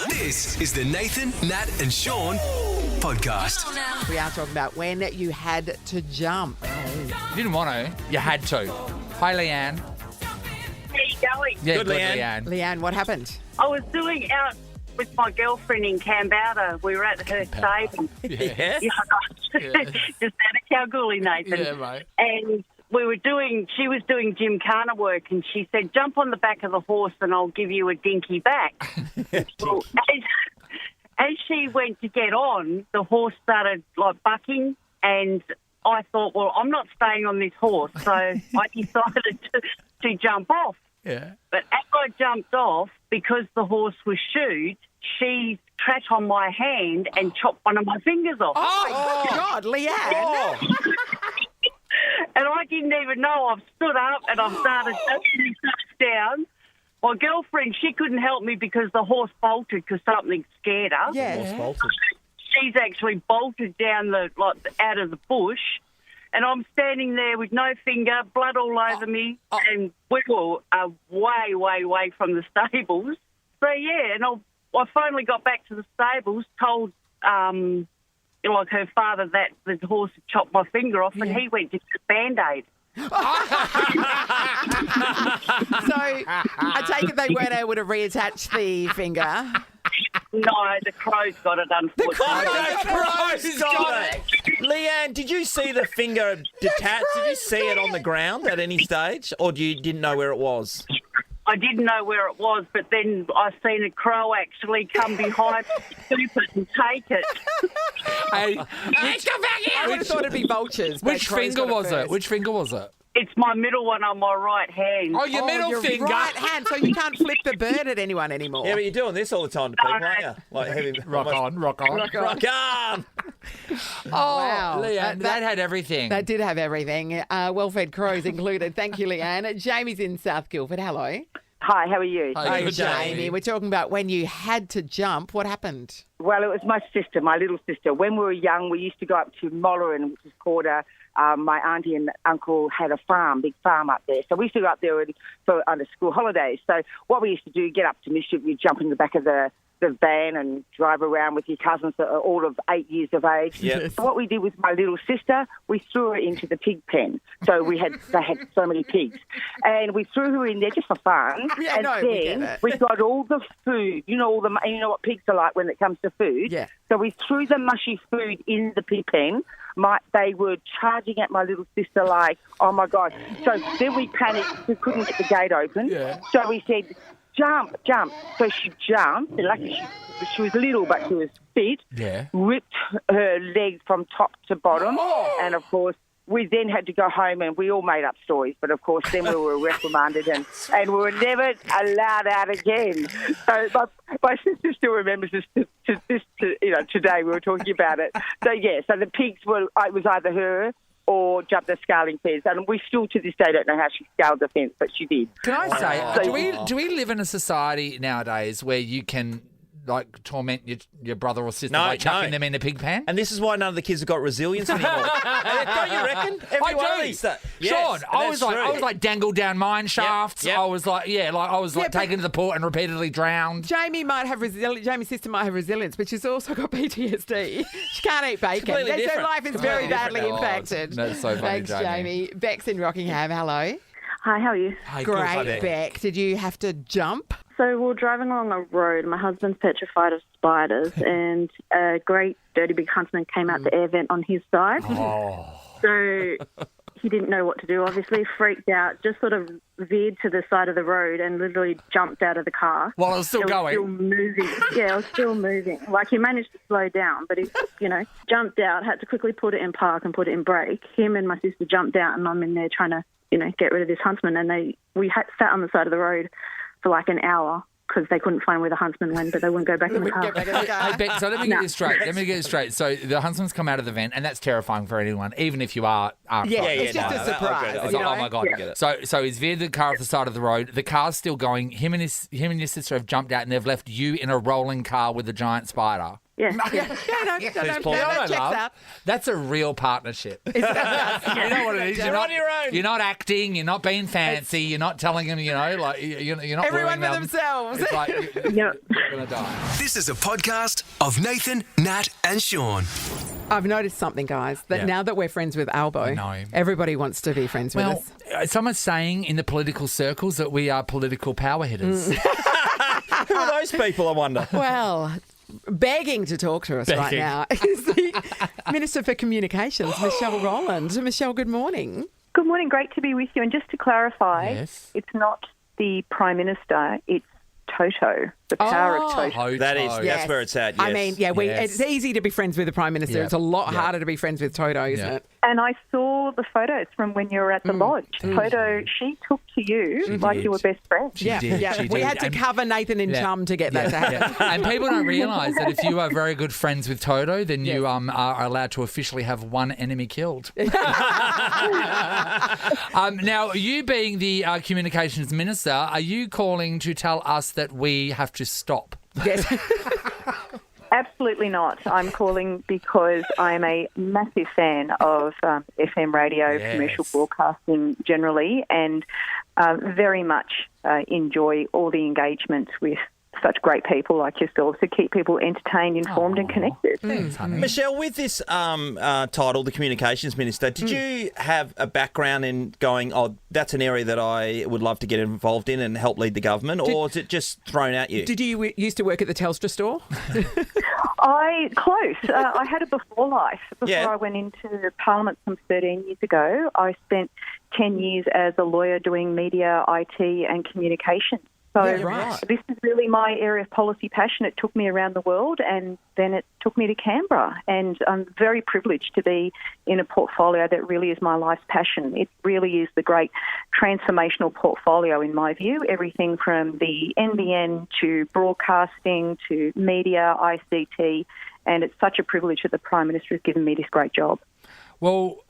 This is the Nathan, Nat and Shaun podcast. We are talking about when you had to jump. You didn't want to. You had to. Hi, Leanne. How you going? Yeah, Good, Leanne. Leanne, what happened? I was doing out with my girlfriend in Cambouta. We were at her stable. Yes. Just out of Kalgoorlie, Nathan. Yeah, mate. And she was doing gymkhana work, and she said, jump on the back of the horse and I'll give you a dinky back. Well, as she went to get on, the horse started bucking, and I thought, well, I'm not staying on this horse, so I decided to jump off. Yeah. But as I jumped off, because the horse was shoed, she cracked on my hand and chopped one of my fingers off. Oh, my God, Leanne. And I didn't even know. I've stood up and I've started down. My girlfriend, she couldn't help me because the horse bolted because something scared her. Yeah. She's actually bolted down out of the bush, and I'm standing there with no finger, blood all over me, and we were way, way, way from the stables. So yeah, and I finally got back to the stables, told her father that the horse had chopped my finger off, and he went to get a Band-Aid. So I take it they weren't able to reattach the finger. No, the crows got it, unfortunately. Christ, got it. Leanne, did you see the finger detached? Did you see it on the ground at any stage, or you didn't know where it was? I didn't know where it was, but then I seen a crow actually come behind, scoop it and take it. Hey, Come back here! I would have thought it'd be vultures. but which crows finger got it was it? first. Which finger was it? It's my middle one on my right hand. Oh, your middle your finger. right hand, so you can't flip the bird at anyone anymore. Yeah, but you're doing this all the time to people, aren't you? Like heavy, Rock on. Rock on. Oh, Wow. Leanne, that had everything. That did have everything, well-fed crows included. Thank you, Leanne. Jamie's in South Guildford. Hello. Hi, how are you? Hey, Hey, Jamie, we're talking about when you had to jump. What happened? Well, it was my sister, my little sister. When we were young, we used to go up to Mollaran, which is Quarter. My auntie and uncle had a farm, big farm up there. So we used to go up there for under school holidays. So what we used to do, get up to mischief, you jump in the back of the van and drive around with your cousins that are all of 8 years of age. Yep. So what we did with my little sister, we threw her into the pig pen. So they had so many pigs. And we threw her in there just for fun. Yeah, and no, we get then it. we got all the food. You know what pigs are like when it comes to food. Yeah. So we threw the mushy food in the pig pen. They were charging at my little sister like, oh, my God. So then we panicked. We couldn't get the gate open. Yeah. So we said, jump. So she jumped. And luckily she was little, but she was fit. Yeah. Ripped her leg from top to bottom. Oh. And, of course, we then had to go home and we all made up stories. But, of course, then we were reprimanded and we were never allowed out again. So my sister still remembers this today. We were talking about it. So, yeah, so the pigs it was either her or jumped the scaling fence. And we still, to this day, don't know how she scaled the fence, but she did. Can I say, do we live in a society nowadays where you can torment your brother or sister by chucking them in a pig pan? And this is why none of the kids have got resilience anymore. Don't you reckon? I do. Sean, I was dangled down mine shafts. Yep. I was taken to the port and repeatedly drowned. Jamie's sister might have resilience, but she's also got PTSD. She can't eat bacon. Completely Her different. life is very badly impacted. That's so funny, Thanks, Jamie. Beck's in Rockingham. Hello. Hi, how are you? Hey, good. Great, Hi, Beck. Beck. Did you have to jump? So we're driving along a road. My husband's petrified of spiders, and a great dirty big huntsman came out the air vent on his side. So he didn't know what to do, obviously, freaked out, just sort of veered to the side of the road and literally jumped out of the car. While I was still going? Still moving. Yeah, I was still moving. Like, he managed to slow down, but he, jumped out, had to quickly put it in park and put it in brake. Him and my sister jumped out, and I'm in there trying to, get rid of this huntsman. And we sat on the side of the road for like an hour because they couldn't find where the huntsman went, but they wouldn't go back in the car. Hey, Beck, so let me get this straight. So the huntsman's come out of the vent, and that's terrifying for anyone, even if you aren't. It's just a surprise. It's like, oh my God! get it. So he's veered the car off the side of the road. The car's still going. Him and your sister have jumped out, and they've left you in a rolling car with a giant spider. Yeah. Yeah, no, Who's that Paul? checks out. That's a real partnership. Is that- You know what it is? You're on your own. You're not acting. You're not being fancy. You're not telling them, like, you're not Everyone wooing for them. themselves. It's like, you're Yep. going to die. This is a podcast of Nathan, Nat, and Shaun. I've noticed something, guys, that Yeah. now that we're friends with Albo, know. everybody wants to be friends with Well, us. someone's saying in the political circles that we are political power hitters. Who are those people, I wonder? Well, begging to talk to us right Begging. now is the Minister for Communications, Michelle Rowland. Michelle, good morning. Good morning. Great to be with you. And just to clarify, Yes. it's not the Prime Minister, it's Toto, the power of Toto. Toto. That is, Yes. that's where it's at. Yes. I mean, yeah, Yes. it's easy to be friends with the Prime Minister. Yeah. It's a lot Yeah. harder to be friends with Toto, isn't Yeah. it? And I saw the photos from when you were at the lodge. Toto, she took to you like you were best friends. Yeah, did, yeah. she We did. had to And- cover Nathan and Yeah. Chum to get that to happen. Yeah. And people don't realise that if you are very good friends with Toto, then you are allowed to officially have one enemy killed. Now, you being the communications minister, are you calling to tell us that we have to stop? Yes. Absolutely not. I'm calling because I'm a massive fan of FM radio, Yes. commercial broadcasting generally, and very much enjoy all the engagement with such great people like yourselves to keep people entertained, informed and connected. Thanks, honey. Michelle, with this title, the Communications Minister, did you have a background in going, that's an area that I would love to get involved in and help lead the government, or is it just thrown at you? Did you used to work at the Telstra store? Close. I had a before life. Before Yeah. I went into Parliament some 13 years ago, I spent 10 years as a lawyer doing media, IT and communications. So Yeah, right. this is really my area of policy passion. It took me around the world and then it took me to Canberra. And I'm very privileged to be in a portfolio that really is my life's passion. It really is the great transformational portfolio in my view, everything from the NBN to broadcasting to media, ICT. And it's such a privilege that the Prime Minister has given me this great job. Well,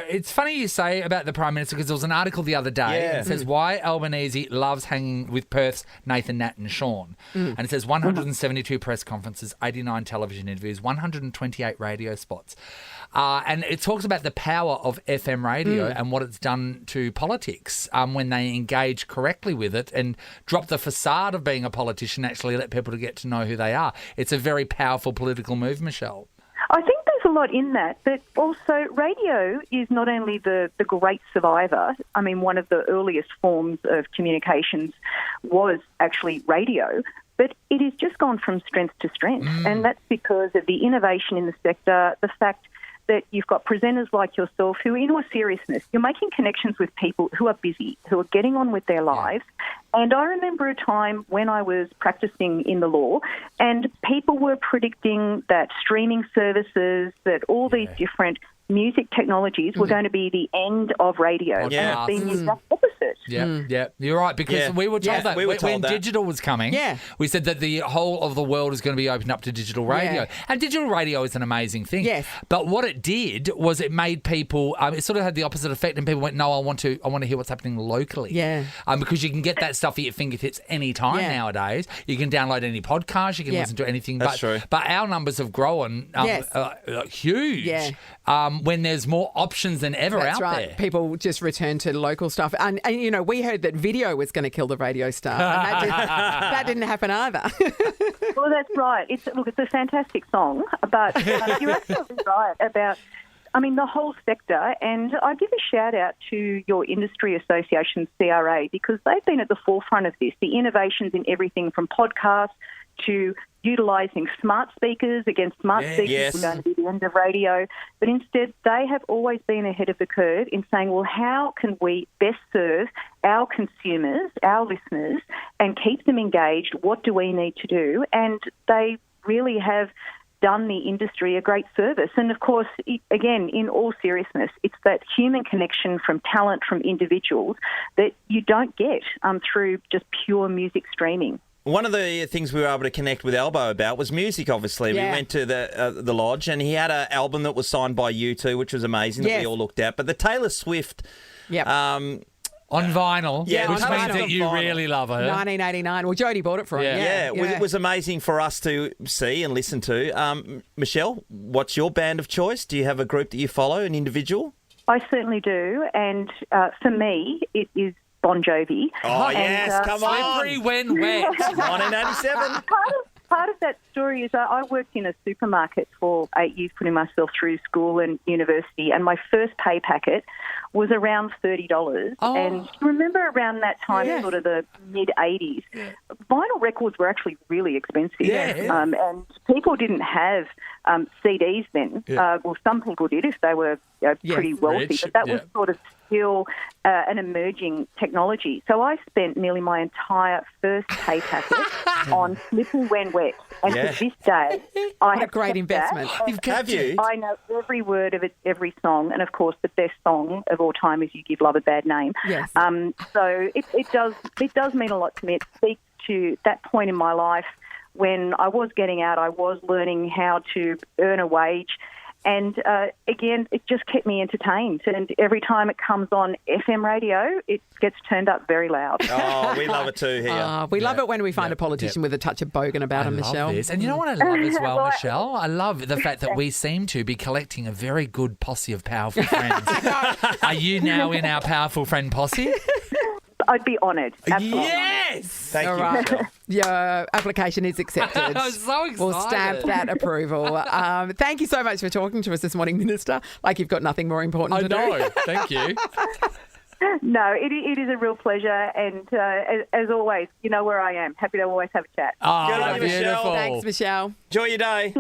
it's funny you say about the Prime Minister because there was an article the other day Yeah. that says why Albanese loves hanging with Perth's Nathan, Nat and Shaun. And it says 172 press conferences, 89 television interviews, 128 radio spots. And it talks about the power of FM radio and what it's done to politics when they engage correctly with it and drop the facade of being a politician, actually let people to get to know who they are. It's a very powerful political move, Michelle. I think there's a lot in that, but also radio is not only the great survivor. I mean, one of the earliest forms of communications was actually radio, but it has just gone from strength to strength. And that's because of the innovation in the sector, the fact that you've got presenters like yourself who, in all seriousness, you're making connections with people who are busy, who are getting on with their lives. And I remember a time when I was practicing in the law and people were predicting that streaming services, that all these different music technologies were going to be the end of radio. Yeah. And it's been the exact opposite. Yeah, you're right, because we were told that we were when told that. digital was coming. Yeah. We said that the whole of the world is going to be opened up to digital radio. Yeah. And digital radio is an amazing thing. Yes. But what it did was it made people, it sort of had the opposite effect, and people went, no, I want to hear what's happening locally. Yeah. Because you can get that stuff at your fingertips any time Yeah. nowadays. You can download any podcast, you can Yeah. listen to anything. That's true. But our numbers have grown Yes. huge when there's more options than ever That's out right. there. People just return to local stuff. And, you know, we heard that video was going to kill the radio star. And that didn't happen either. Well, that's right. It's a fantastic song, but you're absolutely right about, the whole sector. And I give a shout out to your industry association, CRA, because they've been at the forefront of this. The innovations in everything from podcasts to utilising smart speakers. Again, smart speakers Yes. were going to be the end of radio. But instead, they have always been ahead of the curve in saying, well, how can we best serve our consumers, our listeners, and keep them engaged? What do we need to do? And they really have done the industry a great service. And of course, again, in all seriousness, it's that human connection from talent, from individuals that you don't get through just pure music streaming. One of the things we were able to connect with Albo about was music, obviously. Yeah. We went to the lodge and he had an album that was signed by U2, which was amazing, that Yes. we all looked at. But the Taylor Swift Yep. On vinyl, Yeah, which on means vinyl. that you Vinyl. really love her. 1989. Well, Jodie bought it for him. Yeah, it was amazing for us to see and listen to. Michelle, what's your band of choice? Do you have a group that you follow, an individual? I certainly do, and for me, it is Bon Jovi. Oh, And, yes, come on. Slippery when wet. 1987. Part of that story is I worked in a supermarket for 8 years, putting myself through school and university, and my first pay packet was around $30. Oh. And remember around that time, sort of the mid-'80s, vinyl records were actually really expensive. Yeah. And people didn't have CDs then. Yeah. Well, some people did if they were pretty wealthy, rich, but that was sort of still an emerging technology. So I spent nearly my entire first pay packet on Slippery When Wet. And Yeah. to this day, I What a have great kept investment. that. Have you? I know every word of it, every song, and of course the best song of all time is "You Give Love a Bad Name." Yes. So it does mean a lot to me. It speaks to that point in my life when I was getting out. I was learning how to earn a wage. And again, it just kept me entertained. And every time it comes on FM radio, it gets turned up very loud. Oh, we love it too here. We love it when we find a politician with a touch of bogan about him, I Michelle. love this. And you know what I love as well, Well, Michelle? I love the fact that we seem to be collecting a very good posse of powerful friends. Are you now in our powerful friend posse? I'd be honoured. Absolutely. Yes! Thank All you, right. Michelle. Your application is accepted. I'm so excited. We'll stamp that approval. Thank you so much for talking to us this morning, Minister. Like you've got nothing more important I to do. know. Thank you. No, it is a real pleasure. And as always, you know where I am. Happy to always have a chat. Oh, Good on you, Michelle. beautiful. Thanks, Michelle. Enjoy your day.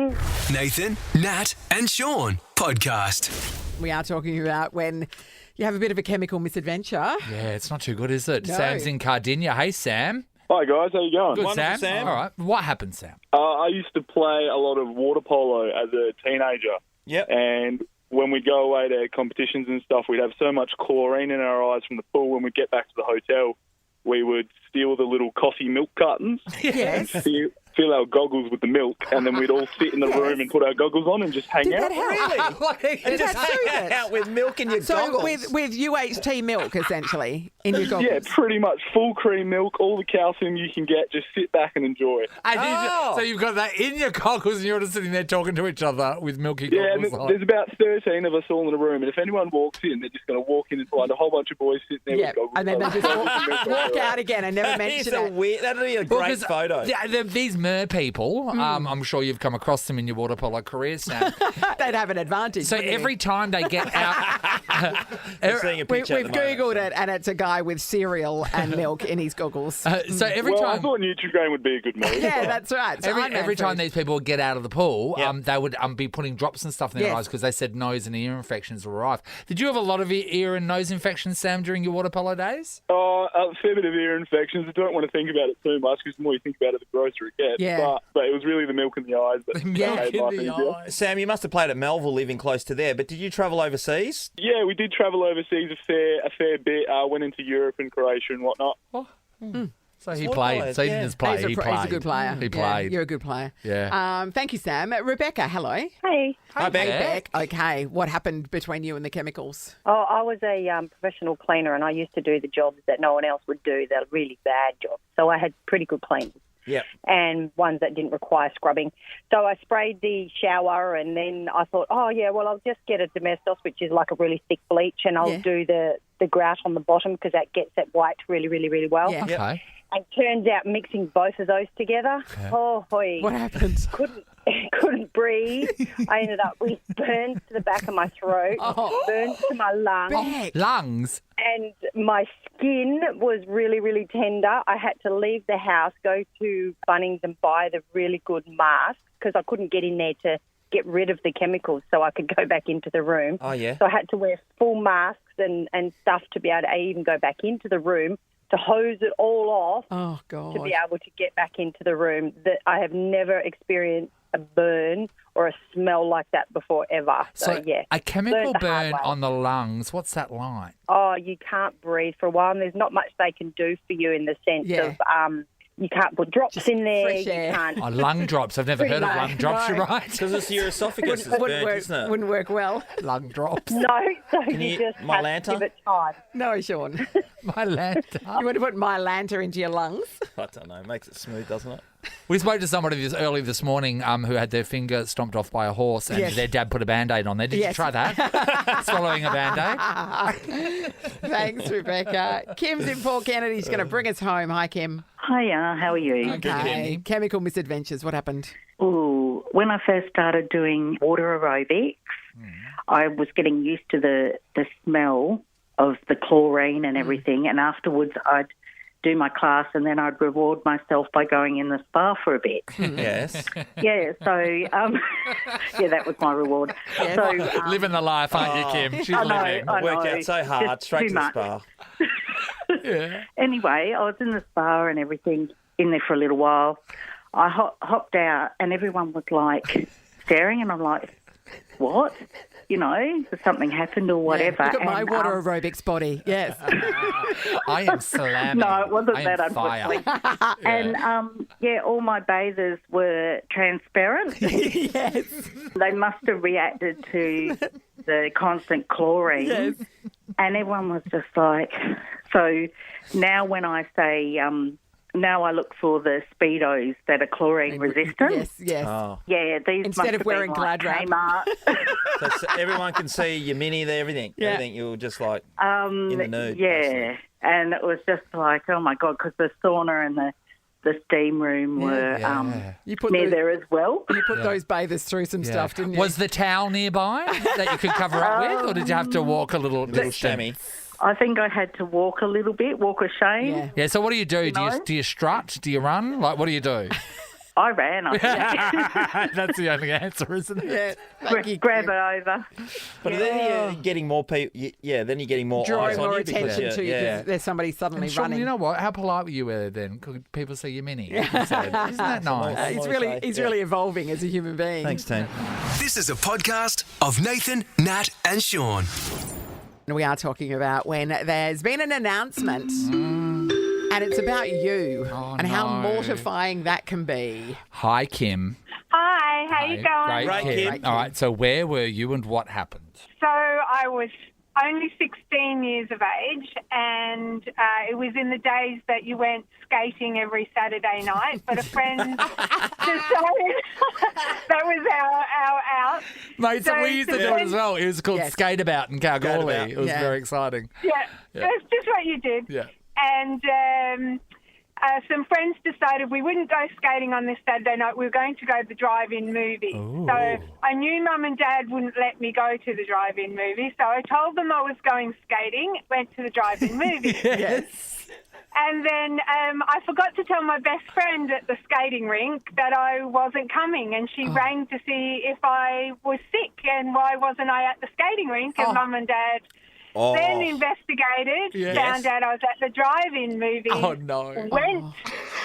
Nathan, Nat, and Sean podcast. We are talking about when you have a bit of a chemical misadventure. Yeah, it's not too good, is it? No. Sam's in Cardinia. Hey, Sam. Hi guys, how you going? Good, Wonderful, Sam. Sam. All right. What happened, Sam? I used to play a lot of water polo as a teenager, Yep. and when we'd go away to competitions and stuff, we'd have so much chlorine in our eyes from the pool. When we'd get back to the hotel, we would steal the little coffee milk cartons and fill our goggles with the milk, and then we'd all sit in the room and put our goggles on and just hang Did out. that help? And just that do hang it? out with milk in your So goggles. with UHT milk, essentially, in your goggles. Yeah, pretty much full cream milk, all the calcium you can get. Just sit back and enjoy. And Oh. so you've got that in your goggles and you're just sitting there talking to each other with milky Yeah, and goggles on. there's about 13 of us all in a room, and if anyone walks in, they're just going to walk in and find a whole bunch of boys sitting there Yeah, with goggles and then they on. just walk out again and never That mention is a it. weird. That'd be a great Because, photo. these mer people, I'm sure you've come across them in your water polo career, Sam. They'd have an advantage. So wouldn't you? every time they get out, I'm seeing a We've picture at the moment. Googled it, and it's a guy with cereal and milk in his goggles. so every Well, I time. thought Nutrigrain would be a good move. Yeah, that's right. So Iron Man Every time food. these people would get out of the pool, Yep. they would be putting drops and stuff in their Yes. eyes because they said nose and ear infections were rife. Did you have a lot of ear and nose infections, Sam, during your water polo days? Oh, a fair bit of ear infections. I don't want to think about it too much because the more you think about it, the grosser it gets. Yeah. But it was really the milk in the eyes that Milk made in life the easier. eyes. Sam, you must have played at Melville, living close to there. But did you travel overseas? Yeah, we did travel overseas a fair bit. Went into Europe and Croatia and whatnot. So he Water played. polo, So he yeah. didn't just play. He's He a played. good player. He Yeah, played. you're a good player. Yeah. Thank you, Sam. Rebecca, hello. Hey. Hi, Beck. Beck. Okay, what happened between you and the chemicals? Oh, I was a professional cleaner, and I used to do the jobs that no one else would do, the really bad jobs. So I had pretty good cleaners Yep. and ones that didn't require scrubbing. So I sprayed the shower, and then I thought, oh, yeah, well, I'll just get a Domestos, which is like a really thick bleach, and I'll do the grout on the bottom because that gets that white really, really, really well. Yeah. Okay. And turns out mixing both of those together, oh, boy. What happened? Couldn't breathe. I ended up with burns to the back of my throat, burns to my lungs, Beck. Lungs. and my skin was really, really tender. I had to leave the house, go to Bunnings and buy the really good mask because I couldn't get in there to get rid of the chemicals so I could go back into the room. Oh, yeah. So I had to wear full masks and stuff to be able to even go back into the room, to hose it all off Oh, God. to be able to get back into the room. That I have never experienced a burn or a smell like that before ever. So yeah. a chemical Learned the hard burn way. on the lungs, what's that like? Oh, you can't breathe for a while, and there's not much they can do for you in the sense Yeah. of you can't put drops in there. fresh You air. can't. Oh, lung drops. I've never heard of lung drops. No. You're right. Because your esophagus is burnt, Wouldn't work well. Lung drops. No, so Can you you- just have Mylanta? to give it time. No, Sean. My lanta. You want to put Mylanta into your lungs? I don't know. Makes it smooth, doesn't it? We spoke to somebody early this morning who had their finger stomped off by a horse and Yes. their dad put a Band-Aid on there. Did you Yes. try that? Swallowing a Band-Aid? Thanks, Rebecca. Kim's in Port Kennedy. She's going to bring us home. Hi, Kim. Hiya, how are you? Okay. Chemical misadventures. What happened? Ooh, when I first started doing water aerobics, I was getting used to the smell of the chlorine and everything, and afterwards I'd do my class and then I'd reward myself by going in the spa for a bit. Yes. Yeah, so, yeah, that was my reward. So, Living the life, aren't you, Kim? She's I know, living. I Work know. out so hard, Just straight too to the much. spa. Anyway, I was in the spa and everything, in there for a little while. I hopped out and everyone was like staring and I'm like, what? You know, something happened or whatever. Look at my And, water aerobics body. Yes. I am slamming. No, it wasn't I am that, fire. unfortunately. And, all my bathers were transparent. Yes. They must have reacted to the constant chlorine. Yes. And everyone was just like, so now when I say, now I look for the Speedos that are chlorine resistant. Yes, yes. Oh. Yeah, these Instead must of have wearing been like Glad Kmart. So everyone can see your mini, everything. Yeah. Everything. You're just like in the nude. Yeah, basically. and it was just like, oh my God, because the sauna and the steam room were You put near those, there as well. you put those bathers through some stuff, didn't you? Was the towel nearby that you could cover up with, or did you have to walk a little distance? Chamois. I think I had to walk a little bit, walk a shame. Yeah. Yeah, so what do you do? know? Do you strut? Do you run? Like, what do you do? I ran. I That's the only answer, isn't it? Yeah. Thank you, grab Kim. it over. But then you're getting more people. Yeah, then you're getting more Drawing eyes on more you because attention to you yeah. because there's somebody suddenly And Sean, running. you know what? How polite were you then? Could people see your mini? You said, Isn't that nice? He's really evolving as a human being. Thanks, team. This is a podcast of Nathan, Nat, and Sean. We are talking about when there's been an announcement and it's about you and how no. mortifying that can be. Hi, Kim. Hi, how you going? Great, Kim. Great, All right, so where were you and what happened? So I was only 16 years of age, and it was in the days that you went skating every Saturday night. But a friend decided that was our out. Mate, so we used to do it as well. It was called Yes. Skate About in Kalgoorlie. Skateabout. It was Yeah. very exciting. Yeah, that's just what you did. Yeah. And some friends decided we wouldn't go skating on this Saturday night. We were going to go to the drive-in movie. Ooh. So I knew Mum and Dad wouldn't let me go to the drive-in movie. So I told them I was going skating, went to the drive-in movie. Yes. And then I forgot to tell my best friend at the skating rink that I wasn't coming, and she rang to see if I was sick and why wasn't I at the skating rink. And Mum and Dad then investigated, Yes. found out I was at the drive-in movie. Oh, no. Went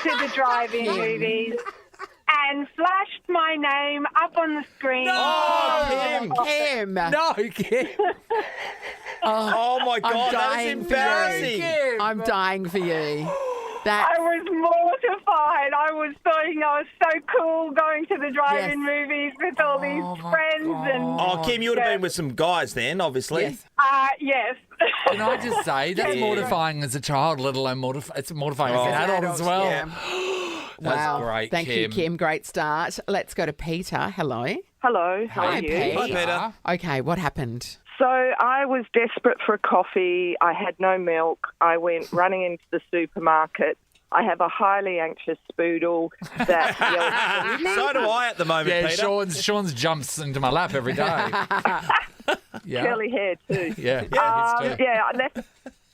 to the drive-in movies and flashed my name up on the screen. Kim. No, Kim. Oh my God, I'm that dying is for embarrassing. you. I'm dying for you. That I was mortified. I was thinking I was so cool going to the drive-in movies with all these friends. And Oh, Kim, you would have been with some guys then, obviously. Yes. yes. Can I just say, that's mortifying as a child, let alone it's mortifying as an adult as well. Yeah. That's Wow. great, Thank you, Kim. Kim. Great start. Let's go to Peter. Hello. Hello, how Hi, are you? Pete. Hi, Peter. Okay, what happened? So I was desperate for a coffee. I had no milk. I went running into the supermarket. I have a highly anxious spoodle that yells. So do I at the moment, Yeah, Peter. Sean's jumps into my lap every day. Yeah. Curly hair too. Yeah.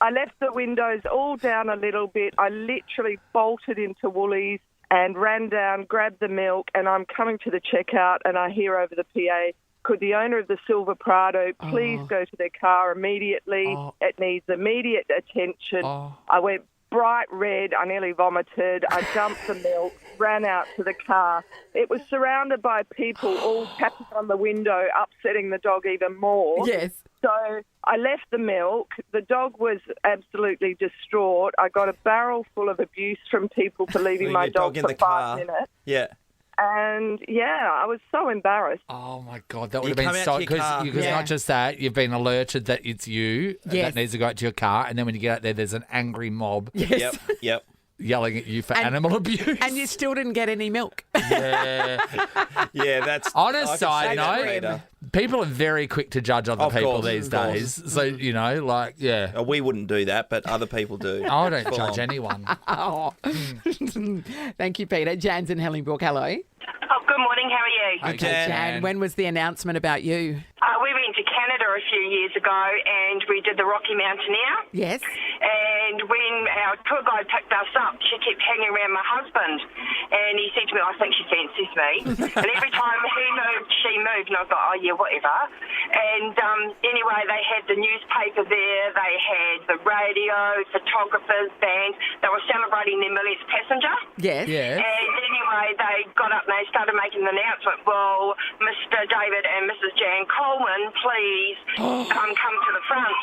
I left the windows all down a little bit. I literally bolted into Woolies and ran down, grabbed the milk, and I'm coming to the checkout and I hear over the PA, could the owner of the Silver Prado please go to their car immediately? It needs immediate attention. I went bright red. I nearly vomited. I dumped the milk, ran out to the car. It was surrounded by people all tapping on the window, upsetting the dog even more. Yes. So I left the milk. The dog was absolutely distraught. I got a barrel full of abuse from people for leaving my dog in for the 5 car. minutes. Yeah. And, I was so embarrassed. Oh, my God. That would You have been come out so... to your car. Because Yeah. not just that, you've been alerted that it's you Yes. that needs to go out to your car. And then when you get out there, there's an angry mob Yes. Yep. yelling at you for And- animal abuse. And you still didn't get any milk. Yeah. Yeah, that's... On a I can side see that, note, Peter. people are very quick to judge other Of people course, these of course. days. So, yeah. We wouldn't do that, but other people do. I don't Full judge on. anyone. Oh. Thank you, Peter. Jan's in Hellingbrook. Hello. Oh, good morning. How are you? Jan. Jan, when was the announcement about you? We went to Canada a few years ago and we did the Rocky Mountaineer. Yes. And when our tour guide picked us up, she kept hanging around my husband. And he said to me, I think she fancies me. And every time he moved, she moved. And I thought, oh, yeah, whatever. And anyway, they had the newspaper there. They had the radio, photographers, bands. They were celebrating their millionth passenger. Yes. Yeah. And anyway, they got up and they started making the announcement. Well, Mr. David and Mrs. Jan Coleman, please come to the front.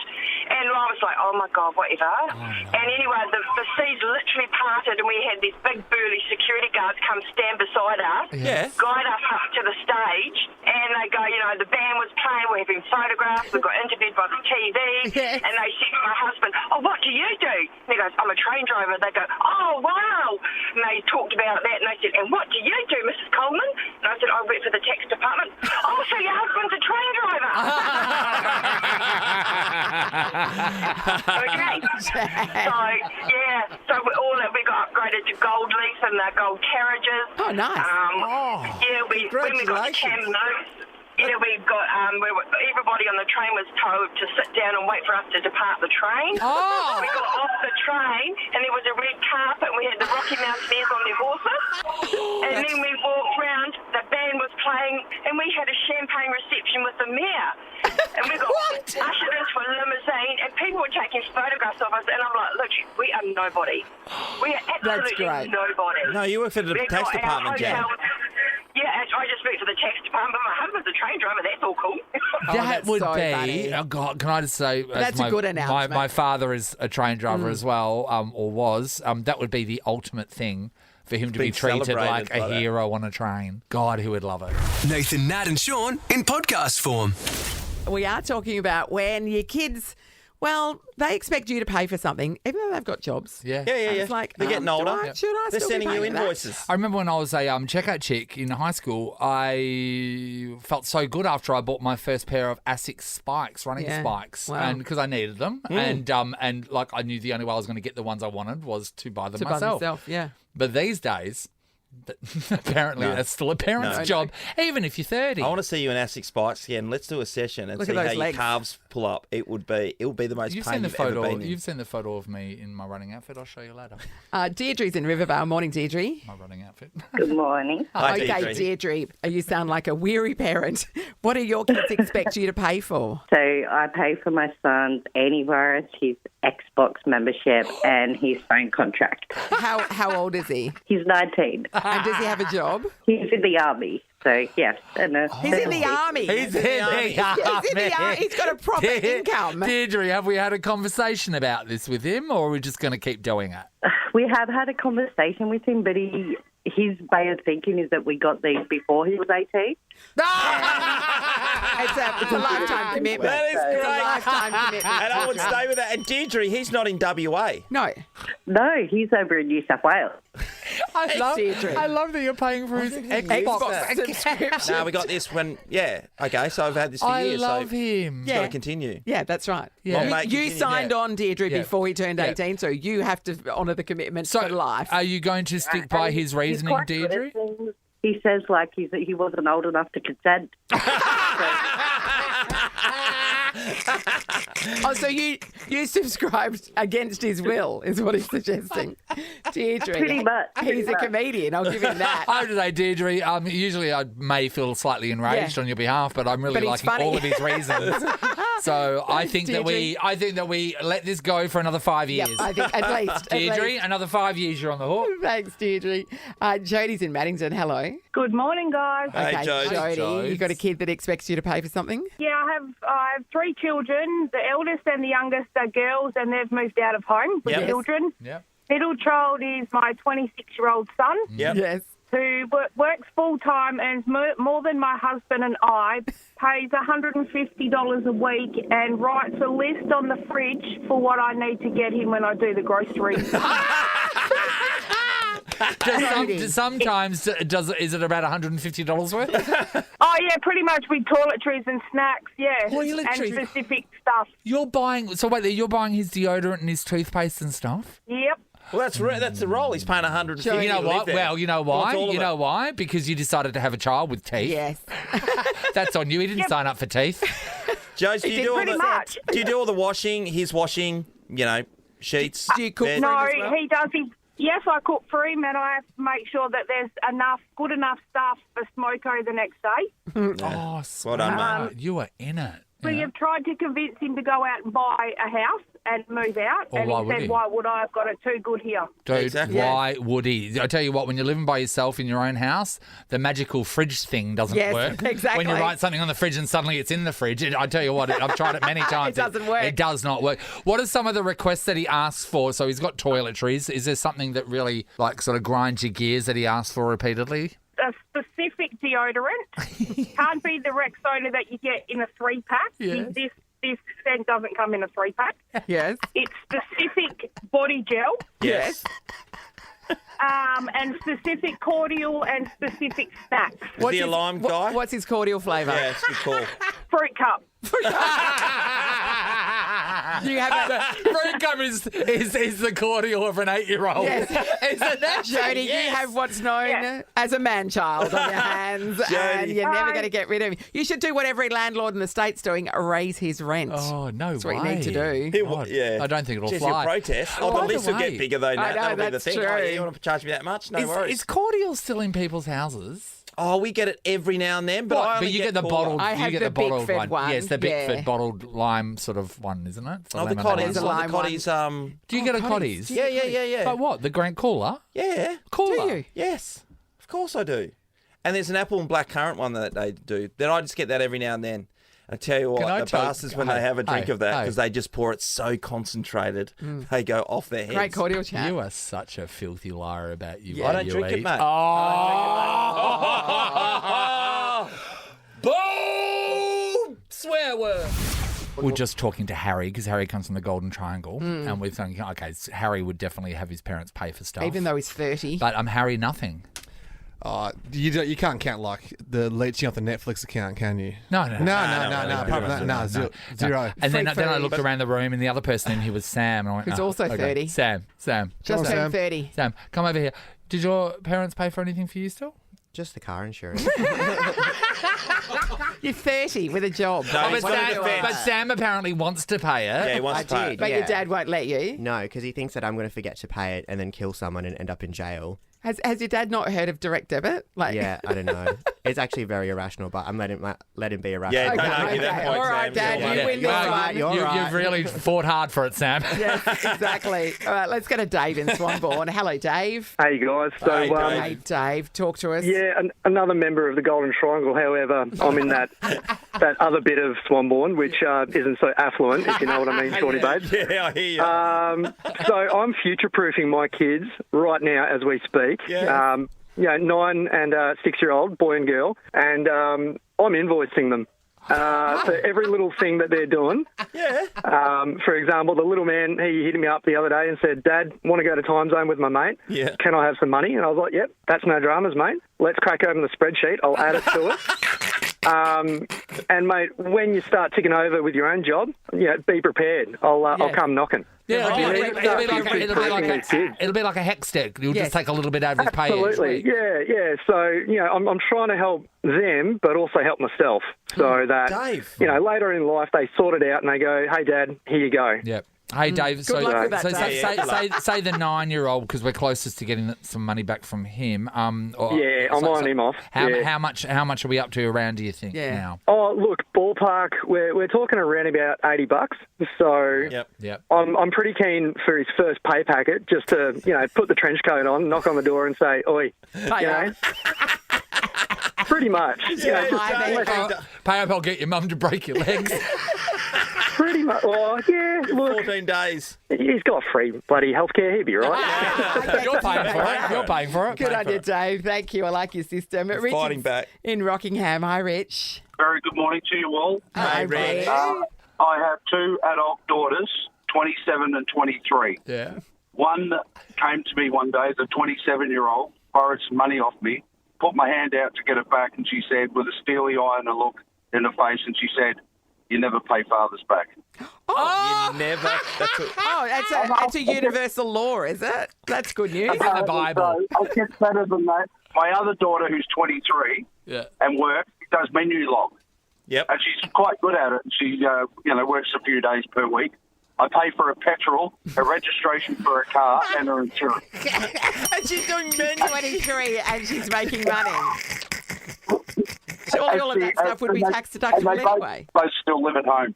And I was like, oh my God, whatever. And anyway, the seas literally parted and we had these big burly security guards come stand beside us, Yeah. guide us up to the stage, and they go, the band was playing, we're having photographs, we got interviewed by the TV, and they said to my husband, oh, what do you do? And he goes, I'm a train driver. They go, oh, wow. And they talked about that, and they said, and what do you do, Mrs. Coleman? And I said, I work for the tax department. Oh, so your husband's a train driver. Okay. So we got upgraded to gold leaf and the gold carriages. Oh, nice. When we got to Kamloops, we got everybody on the train was told to sit down and wait for us to depart the train. Oh. We got off the train and there was a red carpet and we had the Rocky Mountaineers on their horses. And then we walked round, the band was playing and we had a champagne reception with the mayor. And we got ushered into a limousine and people were taking photographs of us and I'm like, look, we are nobody. We are absolutely great. nobody. No, you work for the We've tax got our department, Jan. hotel- Yeah, I just work for the tax department. My husband's a train driver. That's all cool. That that's would so be. funny. Oh God, can I just say? That's a good announcement. My father is a train driver as well, or was. That would be the ultimate thing for him to be Being treated celebrated like a by that. hero on a train. God, who would love it? Nathan, Nat, and Sean in podcast form. We are talking about when your kids, well, they expect you to pay for something, even though they've got jobs. Yeah. Yeah. And it's like, They're getting older. Should I They're still be sending you paying for that? invoices. I remember when I was a checkout chick in high school, I felt so good after I bought my first pair of Asics spikes, running Yeah. spikes, Wow. and because I needed them, and like I knew the only way I was going to get the ones I wanted was to buy them To buy myself. themselves, yeah. But these days, apparently No. that's still a parent's No. job, even if you're 30. I want to see you in Asics spikes again. Let's do a session and Look see at how those your legs. calves pull up. It would be the most You've pain seen the you've ever photo. been in. You've seen the photo of me in my running outfit. I'll show you later. Deirdre's in Rivervale. Morning, Deirdre. My running outfit. Good morning. Hi, Okay, Deirdre. Deirdre, you sound like a weary parent. What do your kids expect you to pay for? So I pay for my son's antivirus, his Xbox membership, and his phone contract. How old is he? He's 19. And does he have a job? He's in the army. So, yes. And, He's in the army. He's in the army. He's in the army. He's got a proper income. Deirdre, have we had a conversation about this with him, or are we just going to keep doing it? We have had a conversation with him, but his way of thinking is that we got these before he was 18. It's a lifetime commitment. That is It's a great. lifetime commitment. And I would stay with that. And Deirdre, he's not in WA. No. No, he's over in New South Wales. Deirdre. I love that you're paying for his Xbox subscription. No, we got this when, okay, so I've had this for I years. love so him. It's got to continue. Yeah, that's right. Yeah. You, Well, mate, you continue, signed yeah. on, Deirdre, Yeah. before he turned Yeah. 18, so you have to honour the commitment So, for life. are you going to stick by And his he's reasoning, quite good Deirdre? at things. He says he wasn't old enough to consent. Oh, so you subscribed against his will, is what he's suggesting. Deirdre. Pretty much. He's a comedian, I'll give him that. I would say, Deirdre, usually I may feel slightly enraged on your behalf, but I'm really But he's liking funny. all of his reasons. So I think that we let this go for another 5 years. Yep, I think at least. Deirdre, another 5 years, you're on the hook. Thanks, Deirdre. Jody's in Maddington. Hello. Good morning, guys. Hey, Jode. Jody, you got a kid that expects you to pay for something? Yeah, I have 3 children. The eldest and the youngest are girls, and they've moved out of home with children. Yep. Middle child is my 26-year-old son, Yep. Yes. who works full-time, earns more than my husband and I, pays $150 a week, and writes a list on the fridge for what I need to get him when I do the groceries. Sometimes is it about $150 worth? Oh, yeah, pretty much with toiletries and snacks, yeah. Toiletries? And specific stuff. You're buying his deodorant and his toothpaste and stuff? Yep. Well, that's the role. He's paying $150. You know what? Well, you know why? Well, You know why? Because you decided to have a child with teeth. Yes. That's on you. He didn't sign up for teeth. Jodes, do you do all the washing? His washing, sheets. Do you cook bed? for him No, as well? he does. Yes, I cook for him, and I have to make sure that there's good enough stuff for Smoko the next day. Oh, Well done, mate. you are in it. We have tried to convince him to go out and buy a house and move out, Well, and why he would said, he? "Why would I? I've got it too good here." Dude, Exactly. why would he? I tell you what, when you're living by yourself in your own house, the magical fridge thing doesn't Yes, work. exactly. When you write something on the fridge and suddenly it's in the fridge, I tell you what, I've tried it many times. It doesn't work. It does not work. What are some of the requests that he asks for? So he's got toiletries. Is there something that really sort of grinds your gears that he asks for repeatedly? A specific deodorant can't be the Rexona that you get in a 3-pack. Yes. This scent doesn't come in a 3-pack. Yes. It's specific body gel. Yes. And specific cordial and specific snacks. Is he a lime guy? What's his cordial flavour? Yeah, it's a good call. Fruit cup. Do you have Fruit cup is the cordial of an 8-year-old. Yes. Isn't that Jody, you have what's known as a man-child on your hands, and you're never going to get rid of him. You should do what every landlord in the state's doing, raise his rent. Oh, no That's way. what you need to do. Yeah. I don't think it'll Jeez, fly. you'll protest. Oh, the by the list will way- get bigger, though, Nat. I know, That'll be the that's thing. true. Oh, yeah, you want to charge me that much? No worries. Is cordial still in people's houses? Oh, we get it every now and then, but I only you get the Cola. bottled. I You have get the the bottled Bickford one. one, Yes, the yeah. Bickford bottled lime sort of one, isn't it? Oh, the lemon Cotties. lime. lime The Cotties. Do you get a Cotties? Yeah. But what? The Grant Cooler? Yeah. Cooler? Do you? Yes. Of course I do. And there's an apple and blackcurrant one that they do. Then I just get that every now and then. I tell you Can I what, the tell- bastards, when hey, they have a drink hey, of that, hey. because they just pour it so concentrated, they go off their heads. Great cordial chat. You are such a filthy liar about you. I what don't you drink it, eat. mate. Oh! Boom! Swear word. We're just talking to Harry because Harry comes from the Golden Triangle, and we're thinking, okay, so Harry would definitely have his parents pay for stuff, Even though he's 30. But Harry, nothing. You can't count like the leeching off the Netflix account, can you? No. Apart from that, no, zero. And then Free I food. looked around the room, and the other person in here was Sam. And I went, Who's "Oh, also okay. 30. Sam. Just Sam. turned 30. Sam, come over here. Did your parents pay for anything for you still? Just the car insurance. You're 30 with a job. No, but, he's got a defence. But Sam apparently wants to pay it. Yeah, he wants to pay it. But your Yeah. dad won't let you. No, because he thinks that I'm going to forget to pay it and then kill someone and end up in jail. Has your dad not heard of direct debit? Yeah, I don't know. It's actually very irrational, but I'm letting him be irrational. Yeah, don't Okay, argue that okay. point, All right, Sam. Dad, You're you right. win this one. You've really fought hard for it, Sam. Yes, exactly. All right, let's go to Dave in Swanbourne. Hello, Dave. Hey guys, so Hey, Dave. Hey, Dave, talk to us. yeah, another member of the Golden Triangle. However, I'm in that other bit of Swanbourne, which isn't so affluent, if you know what I mean, Shorty babes. Yeah, I hear you. So I'm future-proofing my kids right now as we speak. Yeah. 9 and 6-year-old, boy and girl, and I'm invoicing them. For every little thing that they're doing. Yeah. For example, the little man, he hit me up the other day and said, Dad, want to go to Time Zone with my mate? Yeah. Can I have some money? And I was like, yep, that's no dramas, mate. Let's crack open the spreadsheet. I'll add it to it. And, mate, when you start ticking over with your own job, be prepared. I'll come knocking. Yeah, It'll it'll be like a hex stick. You'll just take a little bit out of his pay. Absolutely, each week. yeah. So, I'm trying to help them, but also help myself so that, Dave. later in life they sort it out and they go, hey, Dad, here you go. Yep. Hey, Dave, Good luck with that, Dave. say the 9-year-old, because we're closest to getting some money back from him. I'm eyeing him off. How much are we up to around, do you think, now? Oh, look, ballpark, we're talking around about $80. So Yep. I'm pretty keen for his first pay packet, just to, put the trench coat on, knock on the door and say, oi, pretty much. Pay up, I'll get your mum to break your legs. Pretty much. Oh, yeah, look. 14 days. He's got free bloody healthcare. He'd be right. You're paying for it. Good on you, Dave. Thank you. I like your system. Richard's fighting back. in Rockingham. Hi, Rich. Very good morning to you all. Hi, Rich. I have two adult daughters, 27 and 23. Yeah. One came to me one day, the 27-year-old, borrowed some money off me, put my hand out to get it back, and she said, with a steely eye and a look in her face, and she said, "You never pay fathers back." You never. That's a universal law, is it? That's good news. It's in the Bible. So it gets better than that. My other daughter, who's 23 and works, does menu log. Yep. And she's quite good at it. She, works a few days per week. I pay for her petrol, her registration for her car, and her insurance. And she's doing menu 23 and she's making money. Surely all of that stuff would be tax deductible anyway. Both still live at home.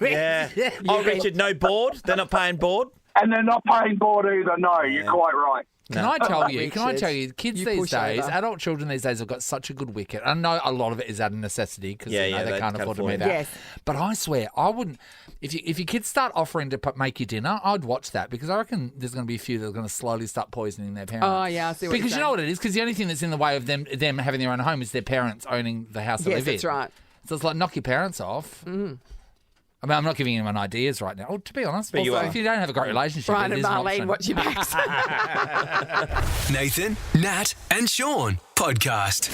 Yeah. Oh, Richard, no board? They're not paying board? And they're not paying board either, no. You're quite right. Can I tell you, kids these days, adult children these days have got such a good wicket. I know a lot of it is out of necessity because they can't afford to do that. Yes. But I swear, I wouldn't. If your kids start offering to make you dinner, I'd watch that because I reckon there's going to be a few that are going to slowly start poisoning their parents. Oh, yeah, I see what because you're you know what it is? Because the only thing that's in the way of them having their own home is their parents owning the house they live in. Yes, that's right. So it's like, knock your parents off. Mm. I mean, I'm not giving anyone ideas right now. Oh, to be honest, but if you don't have a great relationship, Brian it and is an Marlene, option. watch your backs. Nathan, Nat, and Shaun podcast.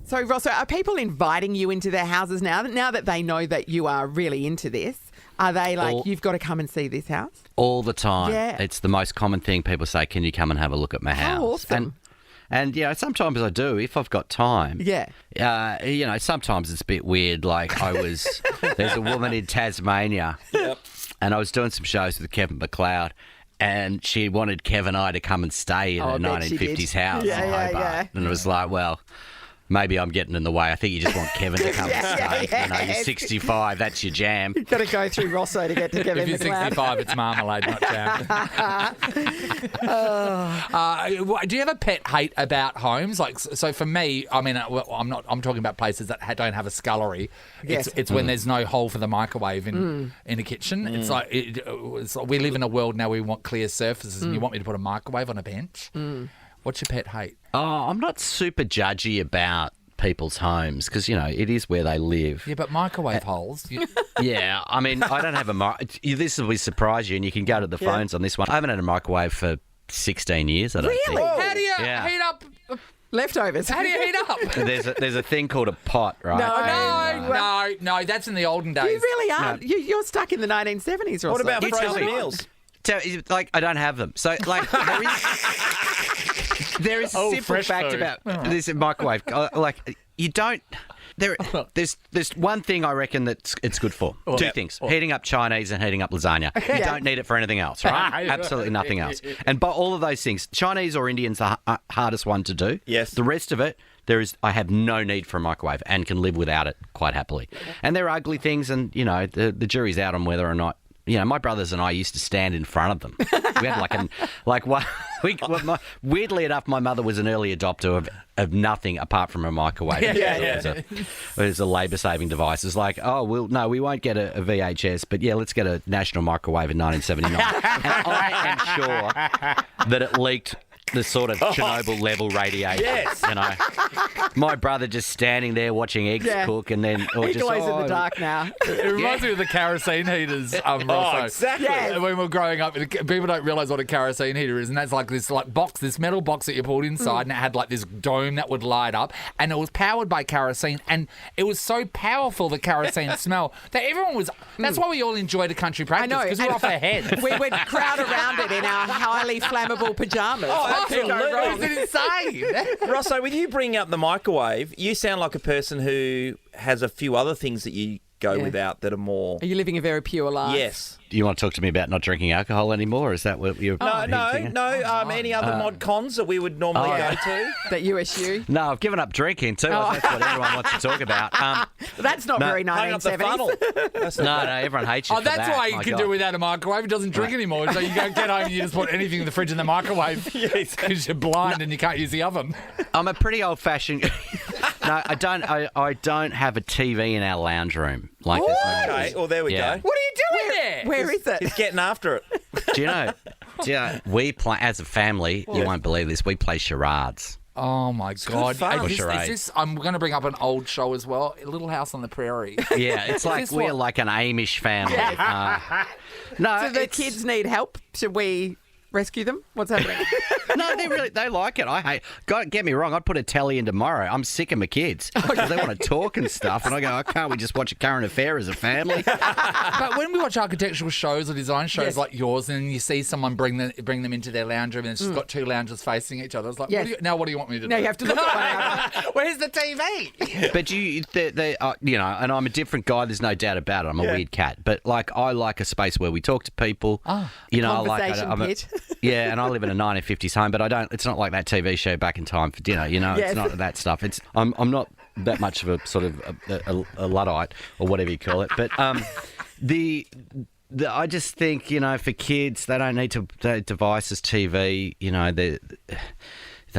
So, Rosso, are people inviting you into their houses now that they know that you are really into this? Are they like, you've got to come and see this house? All the time. Yeah. It's the most common thing people say, can you come and have a look at my house? How awesome. And sometimes I do if I've got time. Yeah. Sometimes it's a bit weird. Like there's a woman in Tasmania, and I was doing some shows with Kevin McLeod, and she wanted Kev and I to come and stay in a 1950s house in Hobart. And it was like, well, maybe I'm getting in the way. I think you just want Kevin to come and stay. You're 65, that's your jam. You've got to go through Rosso to get to Kevin If you're McLeod. 65, it's marmalade, not jam. Do you have a pet hate about homes? Like, so for me, I mean, I'm talking about places that don't have a scullery. Yes. It's when there's no hole for the microwave in a kitchen. It's like we live in a world now where we want clear surfaces, and you want me to put a microwave on a bench. What's your pet hate? Oh, I'm not super judgy about people's homes because, it is where they live. Yeah, but microwave holes. Yeah, I mean, I don't have this will surprise you, and you can go to the phones on this one. I haven't had a microwave for 16 years, I don't think. How do you heat up leftovers? How do you heat up? There's a thing called a pot, right? No, that's in the olden days. You really are. No. You're stuck in the 1970s, Rosso. What about frozen meals? I don't have them. So, there is a simple fact food. about this microwave. You don't. There's one thing I reckon that it's good for. Two things: heating up Chinese and heating up lasagna. You don't need it for anything else, right? Absolutely nothing else. And by all of those things, Chinese or Indian's the hardest one to do. Yes. The rest of it, I have no need for a microwave and can live without it quite happily. And there are ugly things, and the jury's out on whether or not. My brothers and I used to stand in front of them. We had weirdly enough, my mother was an early adopter of nothing apart from a microwave. It was a labour-saving device. It's like, we won't get a VHS, but let's get a national microwave in 1979. And I am sure that it leaked the sort of Chernobyl-level radiation. Yes. My brother just standing there watching eggs cook, and then he glows in the dark now. It reminds me of the kerosene heaters, Rosso. Exactly. Yes. When we're growing up, people don't realise what a kerosene heater is, and that's like this box, this metal box that you pulled inside, and it had like this dome that would light up, and it was powered by kerosene, and it was so powerful, the kerosene smell, that everyone was. That's why we all enjoyed a country practice, because we were off our heads. We would crowd around it in our highly flammable pajamas. Absolutely. Is it insane? Rosso, with you bringing up the microwave, you sound like a person who has a few other things that you go without that are more. Are you living a very pure life? Yes. Do you want to talk to me about not drinking alcohol anymore? Is that what you're... No. Any other mod cons that we would normally go to? That you eschew? No, I've given up drinking too. That's what everyone wants to talk about. That's not very 1970s. No, everyone hates you for that's that. why you My can God. do without a microwave. It doesn't drink anymore. So you go get home and you just put anything in the fridge in the microwave because you're blind and you can't use the oven. I'm a pretty old-fashioned... No, I don't. I don't have a TV in our lounge room. Like, there's no- Okay, well, there we Yeah. go. What are you doing there? Where is it? He's getting after it. Do you know? We play as a family. You won't believe this. We play charades. Oh my God! fun. Is Charades. this? I'm going to bring up an old show as well. Little House on the Prairie. Yeah, it's like this we're what- like an Amish family. No, Do the it's- kids need help? Should we rescue them? What's happening? No, they like it. I hate. God, get me wrong. I'd put a telly in tomorrow. I'm sick of my kids because they want to talk and stuff, and I go, can't we just watch a current affair as a family? But when we watch architectural shows or design shows like yours, and you see someone bring them into their lounge room, and it's just got two lounges facing each other, it's like, Yes. what do you want me to do? No, you have to look at one another. Where's the TV? But you know, and I'm a different guy. There's no doubt about it. I'm a weird cat, but like I like a space where we talk to people. You know, Conversation pit. Yeah, and I live in a 1950s home, but I don't. It's not like that TV show Back in Time for Dinner. You know, Yes. it's not that stuff. It's I'm not that much of a sort of a Luddite or whatever you call it. But I just think, you know, for kids, they don't need devices, TV. You know, they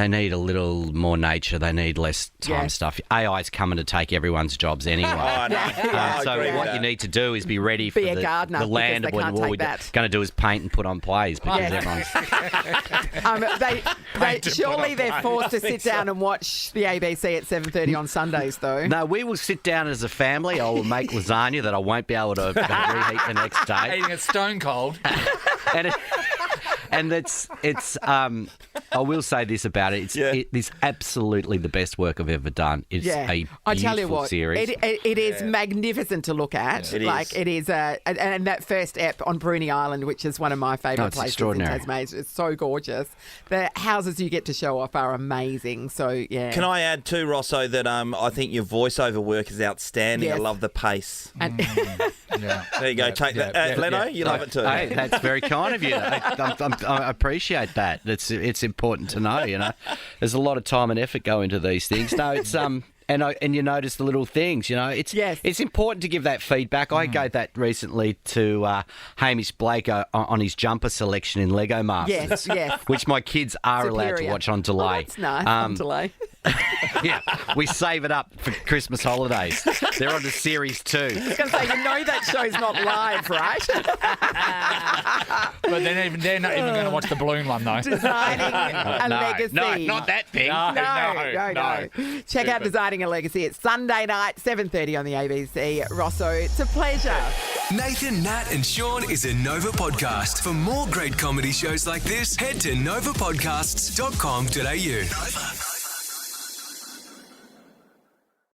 need a little more nature. They need less time stuff. AI's coming to take everyone's jobs anyway. So what you need to do is be ready for a gardener, the land because of they when can't all take we're that. going to do is paint and put on plays because everyone's... Surely they're forced to sit down and watch the ABC at 7:30 on Sundays, though. No, we will sit down as a family. I will make lasagna that I won't be able to reheat the next day. Eating it stone cold. And it's I will say this about it. It is absolutely the best work I've ever done. It's a beautiful I tell you what, series. it is magnificent to look at. It like is. it is, and that first ep on Bruny Island, which is one of my favourite it's places in extraordinary. Tasmania. It's so gorgeous. The houses you get to show off are amazing. So yeah. Can I add too, Rosso, that I think your voiceover work is outstanding. Yes. I love the pace. And There you go. Take that. Leno, you love it too. Hey, that's very kind of you. I appreciate that. It's important to know. You know, there's a lot of time and effort go into these things. No, it's and you notice the little things. You know, it's important to give that feedback. I gave that recently to Hamish Blake on his jumper selection in Lego Masters. Yes. Which my kids are allowed to Superior. watch on delay. Oh, that's nice. On delay. Yeah, we save it up for Christmas holidays. They're on to series 2. I was going to say, you know that show's not live, right? But they're not even going to watch the balloon one, though. Designing a Legacy. No, not that thing. No. Check out Designing a Legacy. It's Sunday night, 7:30 on the ABC. Rosso, it's a pleasure. Nathan, Nat, and Sean is a Nova podcast. For more great comedy shows like this, head to novapodcasts.com.au. Nova.